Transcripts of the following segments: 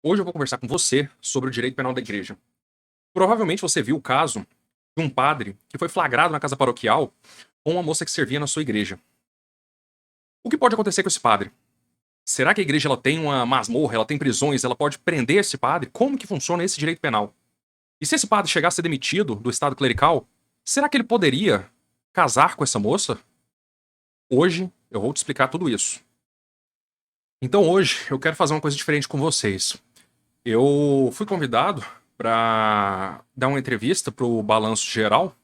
Hoje eu vou conversar com você sobre o direito penal da igreja. Provavelmente você viu o caso de um padre que foi flagrado na casa paroquial com uma moça que servia na sua igreja. O que pode acontecer com esse padre? Será que a igreja ela tem uma masmorra, ela tem prisões, ela pode prender esse padre? Como que funciona esse direito penal? E se esse padre chegasse a ser demitido do estado clerical, será que ele poderia casar com essa moça? Hoje eu vou te explicar tudo isso. Então hoje eu quero fazer uma coisa diferente com vocês. Eu fui convidado para dar uma entrevista para o Balanço Geral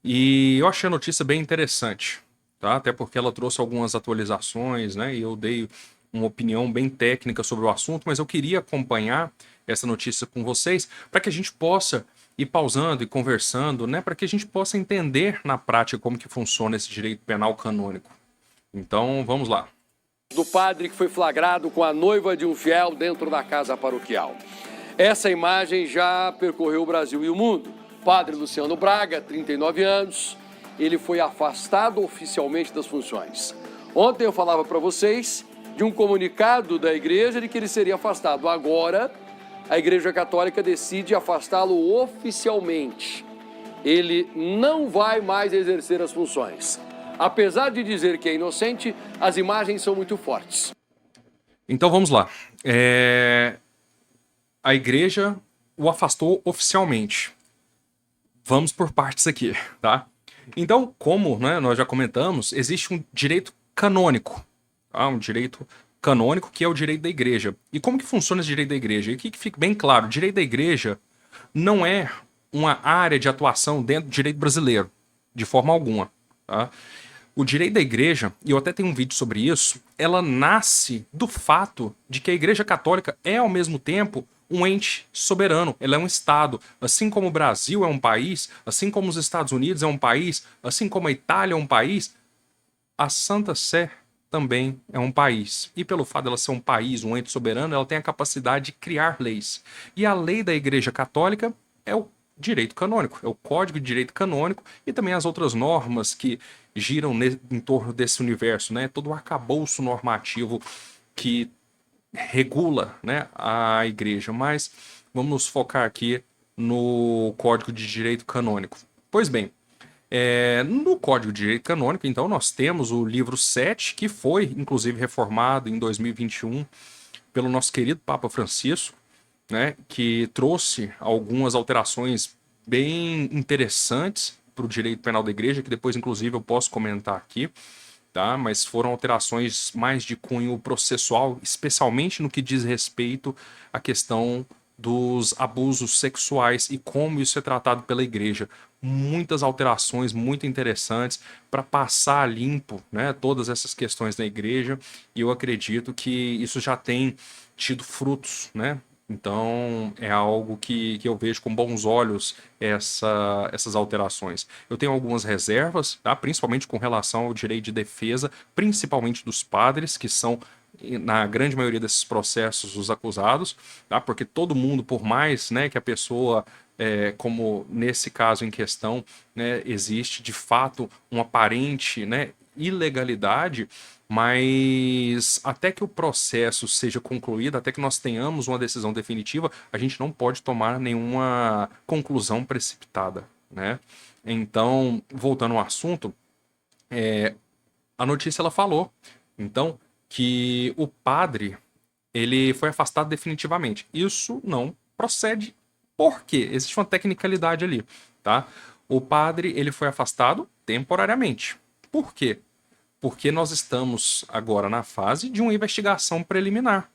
e eu achei a notícia bem interessante, tá? Até porque ela trouxe algumas atualizações, né? E eu dei uma opinião bem técnica sobre o assunto, mas eu queria acompanhar essa notícia com vocês para que a gente possa ir pausando e conversando, né? Para que a gente possa entender na prática como que funciona esse direito penal canônico. Então, vamos lá. Do padre que foi flagrado com a noiva de um fiel dentro da casa paroquial. Essa imagem já percorreu o Brasil e o mundo. Padre Luciano Braga, 39 anos, ele foi afastado oficialmente das funções. Ontem eu falava para vocês de um comunicado da igreja de que ele seria afastado. Agora, a Igreja Católica decide afastá-lo oficialmente. Ele não vai mais exercer as funções. Apesar de dizer que é inocente, as imagens são muito fortes. Então vamos lá. A igreja o afastou oficialmente. Vamos por partes aqui, tá? Então, como, né, nós já comentamos, existe um direito canônico, tá? Um direito canônico que é o direito da igreja. E como que funciona esse direito da igreja? E aqui que fique bem claro, o direito da igreja não é uma área de atuação dentro do direito brasileiro, de forma alguma, tá? O direito da igreja, e eu até tenho um vídeo sobre isso, ela nasce do fato de que a Igreja Católica é, ao mesmo tempo, um ente soberano. Ela é um Estado. Assim como o Brasil é um país, assim como os Estados Unidos é um país, assim como a Itália é um país, a Santa Sé também é um país. E pelo fato dela ser um país, um ente soberano, ela tem a capacidade de criar leis. E a lei da Igreja Católica é o direito canônico, é o Código de Direito Canônico e também as outras normas que giram em torno desse universo, né? Todo o arcabouço normativo que regula, né, a igreja. Mas vamos nos focar aqui no Código de Direito Canônico. Pois bem, no Código de Direito Canônico, então, nós temos o livro 7, que foi, inclusive, reformado em 2021 pelo nosso querido Papa Francisco, né, que trouxe algumas alterações bem interessantes para o direito penal da igreja, que depois, inclusive, eu posso comentar aqui, tá? Mas foram alterações mais de cunho processual, especialmente no que diz respeito à questão dos abusos sexuais e como isso é tratado pela igreja. Muitas alterações muito interessantes para passar a limpo, né, todas essas questões da igreja, e eu acredito que isso já tem tido frutos, né? Então é algo que eu vejo com bons olhos essas alterações. Eu tenho algumas reservas, tá? Principalmente com relação ao direito de defesa, principalmente dos padres, que são, na grande maioria desses processos, os acusados, tá? Porque todo mundo, por mais, né, que a pessoa, como nesse caso em questão, né, existe de fato uma aparente, né, ilegalidade, mas até que o processo seja concluído, até que nós tenhamos uma decisão definitiva, a gente não pode tomar nenhuma conclusão precipitada, né? Então, voltando ao assunto, a notícia ela falou, então, que o padre ele foi afastado definitivamente. Isso não procede. Por quê? Existe uma tecnicalidade ali, tá? O padre ele foi afastado temporariamente. Por quê? Porque nós estamos agora na fase de uma investigação preliminar,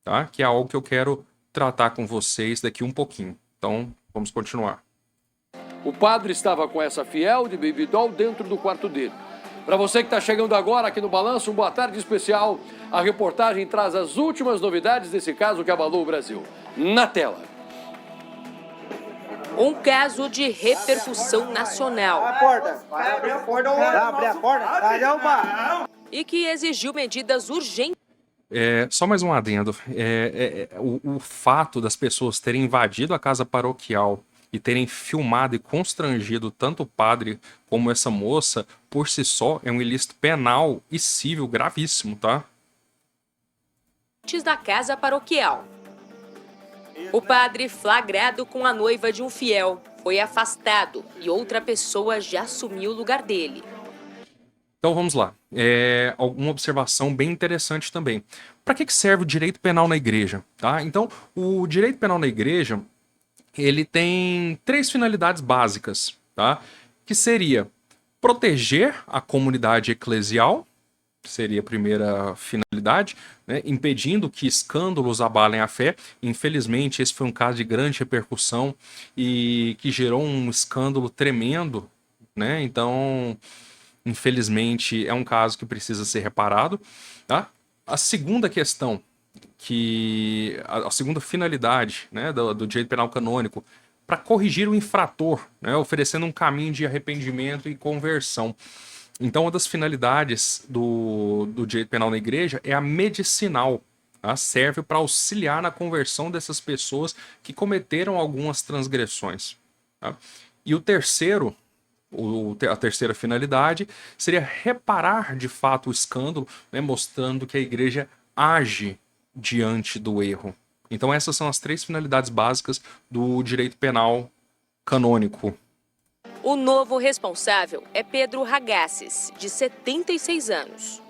tá? Que é algo que eu quero tratar com vocês daqui um pouquinho. Então, vamos continuar. O padre estava com essa fiel de baby doll dentro do quarto dele. Para você que está chegando agora aqui no Balanço, um boa tarde especial. A reportagem traz as últimas novidades desse caso que abalou o Brasil. Na tela. Um caso de repercussão nacional. Vai abrir a porta. Abre a porta. Vai derrubar. E que exigiu medidas urgentes. Só mais um adendo. O fato das pessoas terem invadido a casa paroquial e terem filmado e constrangido tanto o padre como essa moça, por si só, é um ilícito penal e civil gravíssimo, tá? Da casa paroquial. O padre, flagrado com a noiva de um fiel, foi afastado e outra pessoa já assumiu o lugar dele. Então vamos lá. Uma observação bem interessante também. Para que serve o direito penal na igreja? Tá? Então, o direito penal na igreja ele tem 3 finalidades básicas, tá? Que seria proteger a comunidade eclesial, seria a primeira finalidade, né? Impedindo que escândalos abalem a fé. Infelizmente, esse foi um caso de grande repercussão e que gerou um escândalo tremendo, né? Então, infelizmente, é um caso que precisa ser reparado, tá? A segunda questão, a segunda finalidade, né, do direito penal canônico, para corrigir o infrator, né, oferecendo um caminho de arrependimento e conversão. Então, uma das finalidades do direito penal na igreja é a medicinal. Tá? Serve para auxiliar na conversão dessas pessoas que cometeram algumas transgressões. Tá? E o terceiro, a terceira finalidade, seria reparar de fato o escândalo, né, mostrando que a igreja age diante do erro. Então essas são as 3 finalidades básicas do direito penal canônico. O novo responsável é Pedro Ragasses, de 76 anos.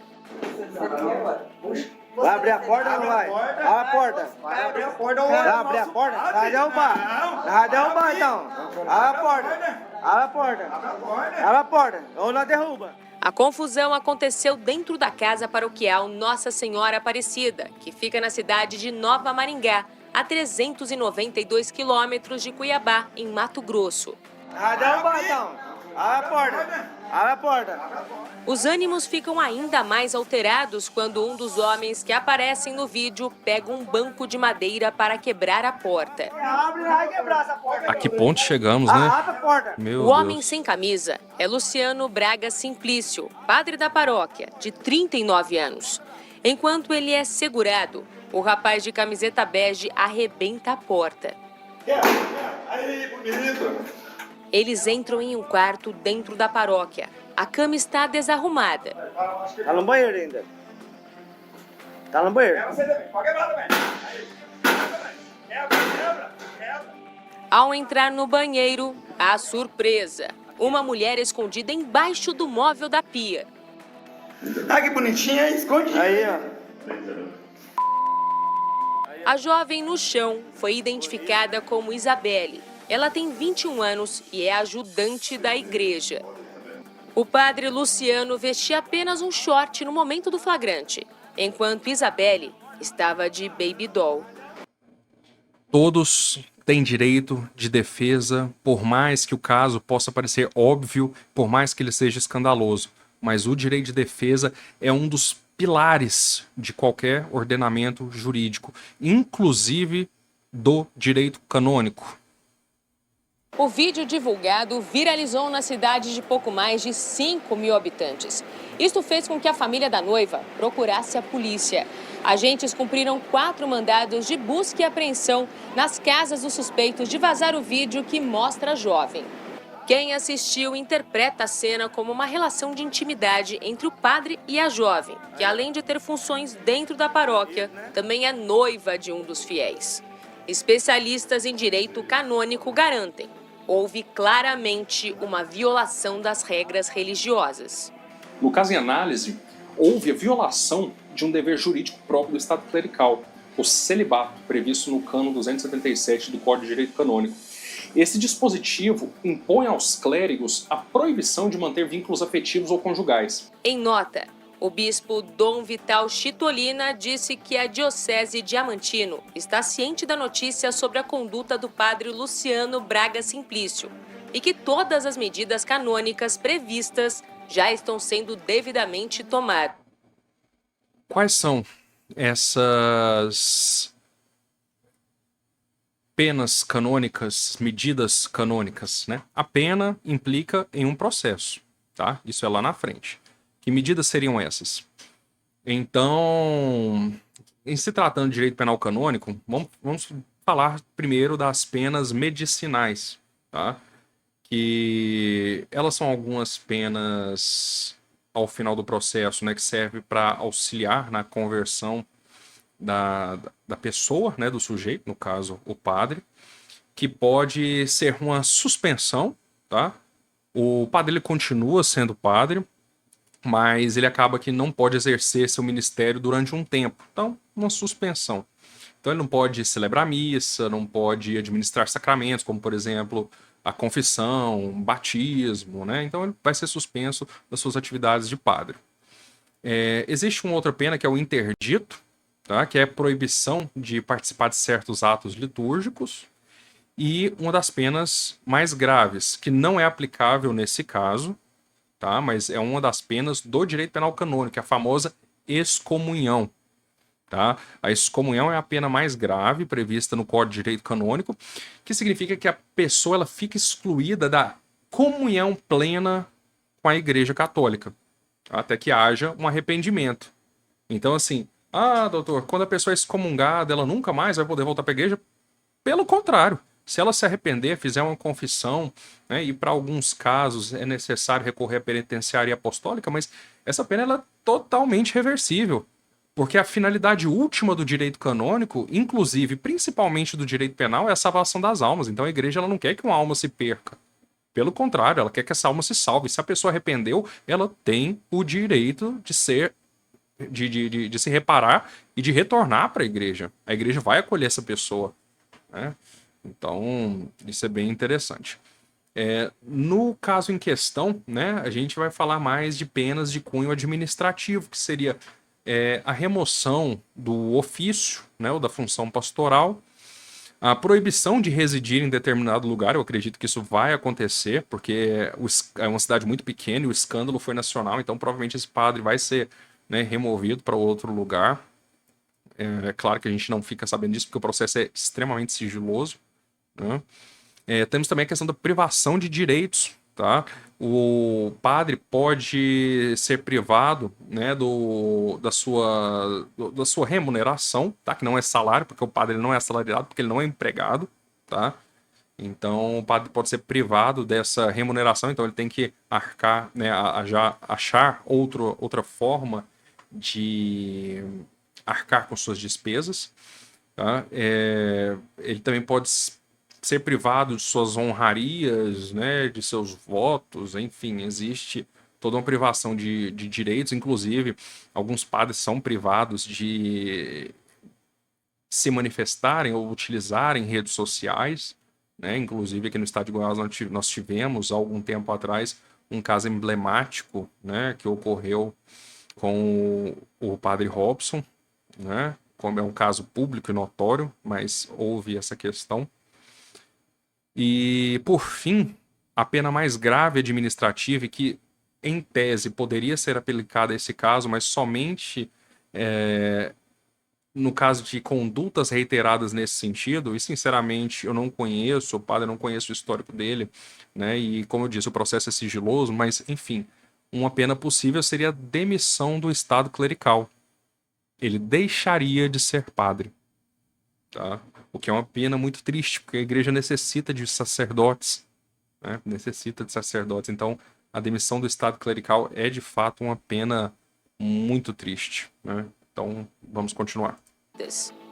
Vai abrir a porta ou não vai? Abre a porta. Vai abrir a porta ou não vai? Vai abrir a porta? Vai derrubar. Vai derrubar então. Abre a porta. Abre a porta. Abre a porta. Ou não derruba. A confusão aconteceu dentro da casa paroquial Nossa Senhora Aparecida, que fica na cidade de Nova Maringá, a 392 quilômetros de Cuiabá, em Mato Grosso. Vai derrubar então. Abre a porta. Abre a porta. Os ânimos ficam ainda mais alterados quando um dos homens que aparecem no vídeo pega um banco de madeira para quebrar a porta. Abre, vai quebrar essa porta. A que ponto chegamos, né? Abre a porta. Meu O homem Deus. sem camisa é Luciano Braga Simplício, padre da paróquia, de 39 anos. Enquanto ele é segurado, o rapaz de camiseta bege arrebenta a porta. Aí, bonito. Eles entram em um quarto dentro da paróquia. A cama está desarrumada. Tá no banheiro ainda. Tá no banheiro. Ao entrar no banheiro, há surpresa. Uma mulher escondida embaixo do móvel da pia. Ah, que bonitinha, esconde. Aí, ó. A jovem no chão foi identificada como Isabelle. Ela tem 21 anos e é ajudante da igreja. O padre Luciano vestia apenas um short no momento do flagrante, enquanto Isabelle estava de baby doll. Todos têm direito de defesa, por mais que o caso possa parecer óbvio, por mais que ele seja escandaloso. Mas o direito de defesa é um dos pilares de qualquer ordenamento jurídico, inclusive do direito canônico. O vídeo divulgado viralizou na cidade de pouco mais de 5 mil habitantes. Isto fez com que a família da noiva procurasse a polícia. Agentes cumpriram 4 mandados de busca e apreensão nas casas dos suspeitos de vazar o vídeo que mostra a jovem. Quem assistiu interpreta a cena como uma relação de intimidade entre o padre e a jovem, que além de ter funções dentro da paróquia, também é noiva de um dos fiéis. Especialistas em direito canônico garantem: houve claramente uma violação das regras religiosas. No caso em análise, houve a violação de um dever jurídico próprio do Estado clerical, o celibato, previsto no cânon 277 do Código de Direito Canônico. Esse dispositivo impõe aos clérigos a proibição de manter vínculos afetivos ou conjugais. Em nota, o bispo Dom Vital Chitolina disse que a Diocese Diamantino está ciente da notícia sobre a conduta do padre Luciano Braga Simplício e que todas as medidas canônicas previstas já estão sendo devidamente tomadas. Quais são essas penas canônicas, medidas canônicas, né? A pena implica em um processo, tá? Isso é lá na frente. Que medidas seriam essas? Então, em se tratando de direito penal canônico, vamos falar primeiro das penas medicinais, tá? Que elas são algumas penas ao final do processo, né, que serve para auxiliar na conversão da pessoa, né, do sujeito, no caso o padre, que pode ser uma suspensão, tá? O padre ele continua sendo padre, mas ele acaba que não pode exercer seu ministério durante um tempo. Então, uma suspensão. Então ele não pode celebrar missa, não pode administrar sacramentos, como por exemplo a confissão, batismo, né? Então ele vai ser suspenso das suas atividades de padre. Existe uma outra pena que é o interdito, tá? Que é a proibição de participar de certos atos litúrgicos. E uma das penas mais graves, que não é aplicável nesse caso, tá? Mas é uma das penas do direito penal canônico, que é a famosa excomunhão. Tá? A excomunhão é a pena mais grave prevista no Código de Direito Canônico, que significa que a pessoa ela fica excluída da comunhão plena com a Igreja Católica, até que haja um arrependimento. Então, assim, doutor, quando a pessoa é excomungada, ela nunca mais vai poder voltar para a igreja? Pelo contrário, se ela se arrepender, fizer uma confissão, né, e para alguns casos é necessário recorrer à penitenciaria apostólica, mas essa pena ela é totalmente reversível. Porque a finalidade última do direito canônico, inclusive, principalmente do direito penal, é a salvação das almas. Então a igreja ela não quer que uma alma se perca. Pelo contrário, ela quer que essa alma se salve. Se a pessoa arrependeu, ela tem o direito de se reparar e de retornar para a igreja. A igreja vai acolher essa pessoa, né? Então, isso é bem interessante. No caso em questão, né, a gente vai falar mais de penas de cunho administrativo, que seria a remoção do ofício, né, ou da função pastoral, a proibição de residir em determinado lugar. Eu acredito que isso vai acontecer, porque é uma cidade muito pequena e o escândalo foi nacional, então provavelmente esse padre vai ser, né, removido para outro lugar. É claro que a gente não fica sabendo disso, porque o processo é extremamente sigiloso, né? Temos também a questão da privação de direitos, tá? O padre pode ser privado, né, da sua remuneração, tá? Que não é salário, porque o padre não é assalariado, porque ele não é empregado, tá? Então o padre pode ser privado dessa remuneração, então ele tem que arcar, né, já achar outra forma de arcar com suas despesas, tá? Ele também pode ser privado de suas honrarias, né, de seus votos, enfim, existe toda uma privação de direitos, inclusive alguns padres são privados de se manifestarem ou utilizarem redes sociais, né? Inclusive aqui no estado de Goiás nós tivemos há algum tempo atrás um caso emblemático, né, que ocorreu com o padre Robson, né, como é um caso público e notório, mas houve essa questão. E, por fim, a pena mais grave administrativa, e que, em tese, poderia ser aplicada a esse caso, mas somente no caso de condutas reiteradas nesse sentido, e, sinceramente, eu não conheço, o padre, eu não conheço o histórico dele, né? E, como eu disse, o processo é sigiloso, mas, enfim, uma pena possível seria a demissão do estado clerical. Ele deixaria de ser padre, tá? O que é uma pena muito triste, porque a igreja necessita de sacerdotes, né? Necessita de sacerdotes. Então, a demissão do estado clerical é, de fato, uma pena muito triste, né? Então, vamos continuar.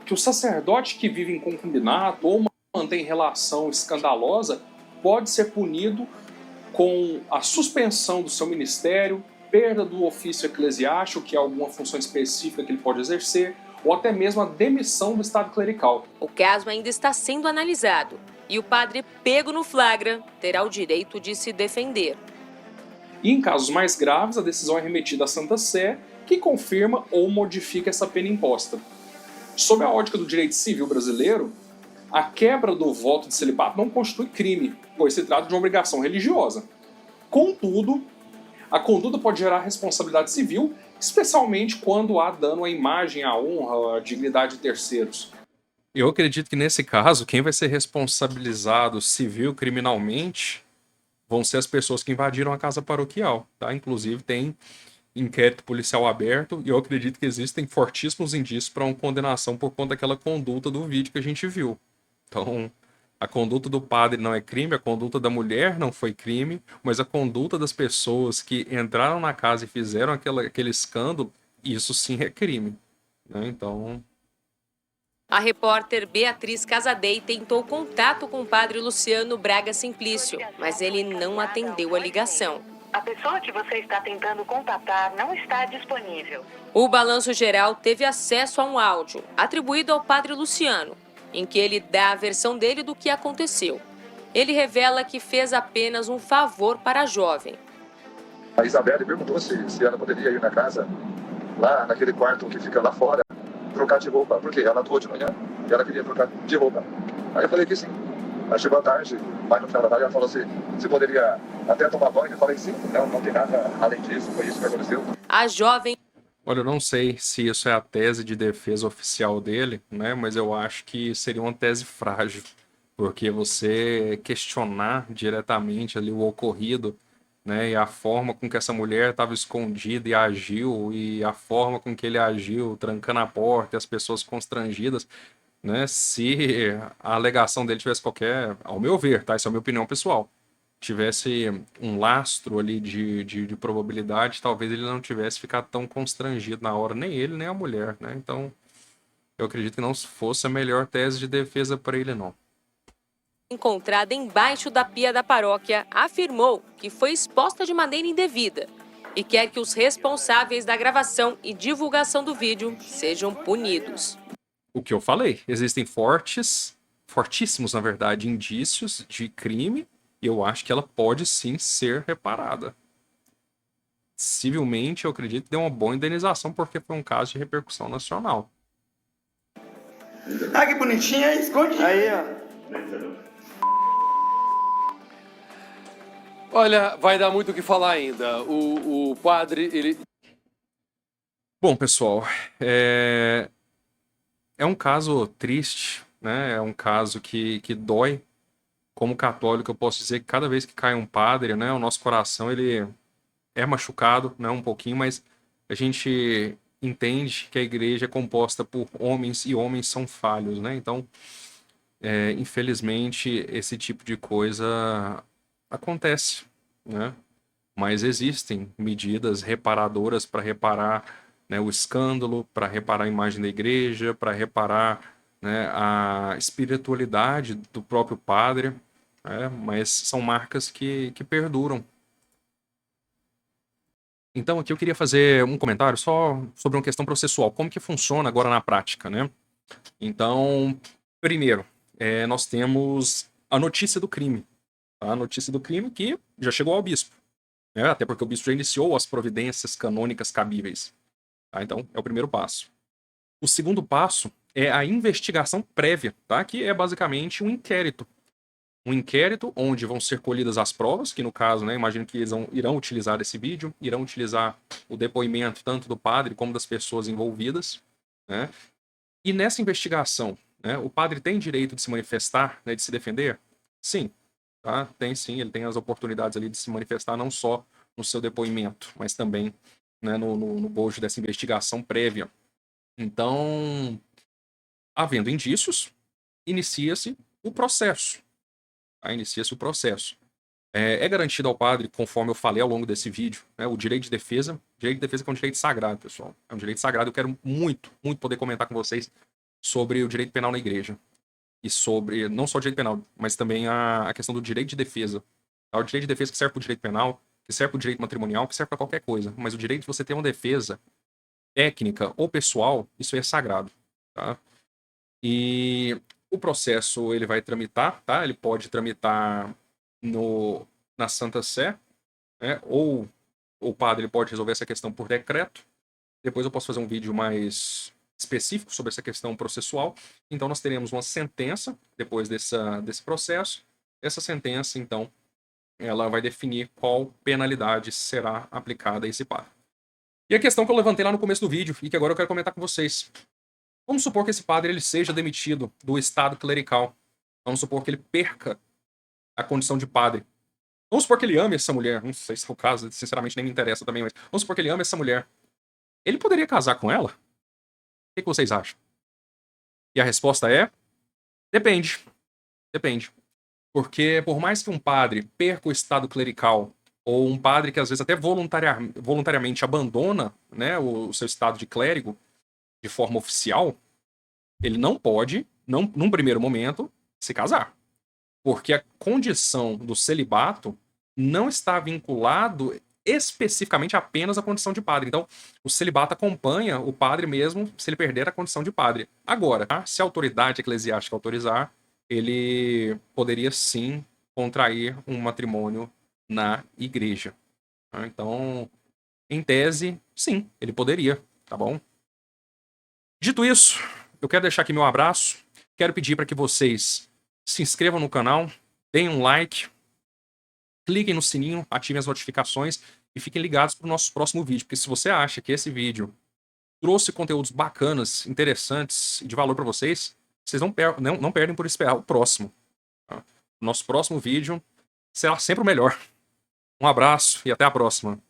Que o sacerdote que vive em concubinato ou mantém relação escandalosa pode ser punido com a suspensão do seu ministério, perda do ofício eclesiástico, que é alguma função específica que ele pode exercer, ou até mesmo a demissão do estado clerical. O caso ainda está sendo analisado e o padre pego no flagra terá o direito de se defender. E em casos mais graves, a decisão é remetida à Santa Sé, que confirma ou modifica essa pena imposta. Sob a ótica do direito civil brasileiro, a quebra do voto de celibato não constitui crime, pois se trata de uma obrigação religiosa. Contudo, a conduta pode gerar responsabilidade civil, especialmente quando há dano à imagem, à honra, à dignidade de terceiros. Eu acredito que nesse caso, quem vai ser responsabilizado civil criminalmente vão ser as pessoas que invadiram a casa paroquial, tá? Inclusive tem inquérito policial aberto e eu acredito que existem fortíssimos indícios para uma condenação por conta daquela conduta do vídeo que a gente viu. Então, a conduta do padre não é crime, a conduta da mulher não foi crime, mas a conduta das pessoas que entraram na casa e fizeram aquele escândalo, isso sim é crime, né? Então, A repórter Beatriz Casadei tentou contato com o padre Luciano Braga Simplício, mas ele não atendeu a ligação. A pessoa que você está tentando contatar não está disponível. O Balanço Geral teve acesso a um áudio atribuído ao padre Luciano, em que ele dá a versão dele do que aconteceu. Ele revela que fez apenas um favor para a jovem. A Isabelle perguntou se ela poderia ir na casa, lá naquele quarto que fica lá fora, trocar de roupa, porque ela atuou de manhã e ela queria trocar de roupa. Aí eu falei que sim. Aí chegou à tarde, mais no final da tarde, ela falou assim, se poderia até tomar banho. Eu falei sim, não tem nada além disso, foi isso que aconteceu. A jovem... Olha, eu não sei se isso é a tese de defesa oficial dele, né? Mas eu acho que seria uma tese frágil, porque você questionar diretamente ali o ocorrido, né, e a forma com que essa mulher estava escondida e agiu, e a forma com que ele agiu, trancando a porta e as pessoas constrangidas, né, se a alegação dele tivesse qualquer, ao meu ver, tá, essa é a minha opinião pessoal, tivesse um lastro ali de probabilidade, talvez ele não tivesse ficado tão constrangido na hora, nem ele, nem a mulher, né, então eu acredito que não fosse a melhor tese de defesa para ele, não. Encontrada embaixo da pia da paróquia, afirmou que foi exposta de maneira indevida e quer que os responsáveis da gravação e divulgação do vídeo sejam punidos. O que eu falei, existem fortíssimos, na verdade, indícios de crime, e eu acho que ela pode sim ser reparada. Civilmente, eu acredito que deu uma boa indenização, porque foi um caso de repercussão nacional. Ah, que bonitinha, esconde. Aí, ó. Olha, vai dar muito o que falar ainda. O padre, ele... Bom, pessoal, é um caso triste, né? É um caso que dói. Como católico, eu posso dizer que cada vez que cai um padre, né, o nosso coração ele é machucado, né, um pouquinho, mas a gente entende que a igreja é composta por homens e homens são falhos, né? Então, infelizmente, esse tipo de coisa acontece, né? Mas existem medidas reparadoras para reparar, né, o escândalo, para reparar a imagem da igreja, para reparar, né, a espiritualidade do próprio padre, né? Mas são marcas que perduram. Então aqui eu queria fazer um comentário só sobre uma questão processual, como que funciona agora na prática, né? Então, primeiro, nós temos a notícia do crime. A notícia do crime que já chegou ao bispo, né? Até porque o bispo já iniciou as providências canônicas cabíveis. Tá? Então, é o primeiro passo. O segundo passo é a investigação prévia, tá? Que é basicamente um inquérito. Um inquérito onde vão ser colhidas as provas, que no caso, né, imagino que eles irão utilizar esse vídeo, irão utilizar o depoimento tanto do padre como das pessoas envolvidas, né? E nessa investigação, né, o padre tem direito de se manifestar, né, de se defender? Sim, tá? Tem sim, ele tem as oportunidades ali de se manifestar não só no seu depoimento, mas também, né, no bojo dessa investigação prévia. Então, havendo indícios, inicia-se o processo. Tá? Inicia-se o processo. É garantido ao padre, conforme eu falei ao longo desse vídeo, né, o direito de defesa. O direito de defesa que é um direito sagrado, pessoal. É um direito sagrado. Eu quero muito, muito poder comentar com vocês sobre o direito penal na igreja. E sobre, não só o direito penal, mas também a questão do direito de defesa. Tá? O direito de defesa que serve para o direito penal, que serve para o direito matrimonial, que serve para qualquer coisa. Mas o direito de você ter uma defesa técnica ou pessoal, isso aí é sagrado. Tá? E o processo ele vai tramitar, tá? Ele pode tramitar na Santa Sé, né? Ou o padre pode resolver essa questão por decreto. Depois eu posso fazer um vídeo mais específico sobre essa questão processual. Então nós teremos uma sentença depois desse processo. Essa sentença, então, ela vai definir qual penalidade será aplicada a esse padre. E a questão que eu levantei lá no começo do vídeo e que agora eu quero comentar com vocês. Vamos supor que esse padre ele seja demitido do estado clerical. Vamos supor que ele perca a condição de padre. Vamos supor que ele ame essa mulher. Não sei se é o caso, sinceramente nem me interessa também, mas vamos supor que ele ame essa mulher. Ele poderia casar com ela? O que vocês acham? E a resposta é: depende. Depende. Porque por mais que um padre perca o estado clerical, ou um padre que às vezes até voluntariamente abandona, né, o seu estado de clérigo, de forma oficial, ele não pode, num primeiro momento, se casar. Porque a condição do celibato não está vinculado especificamente apenas à condição de padre. Então, o celibato acompanha o padre mesmo se ele perder a condição de padre. Agora, tá? Se a autoridade eclesiástica autorizar, ele poderia sim contrair um matrimônio na igreja. Tá? Então, em tese, sim, ele poderia, tá bom? Dito isso, eu quero deixar aqui meu abraço. Quero pedir para que vocês se inscrevam no canal, deem um like, cliquem no sininho, ativem as notificações e fiquem ligados para o nosso próximo vídeo. Porque se você acha que esse vídeo trouxe conteúdos bacanas, interessantes e de valor para vocês, vocês não perdem por esperar o próximo. Tá? O nosso próximo vídeo será sempre o melhor. Um abraço e até a próxima.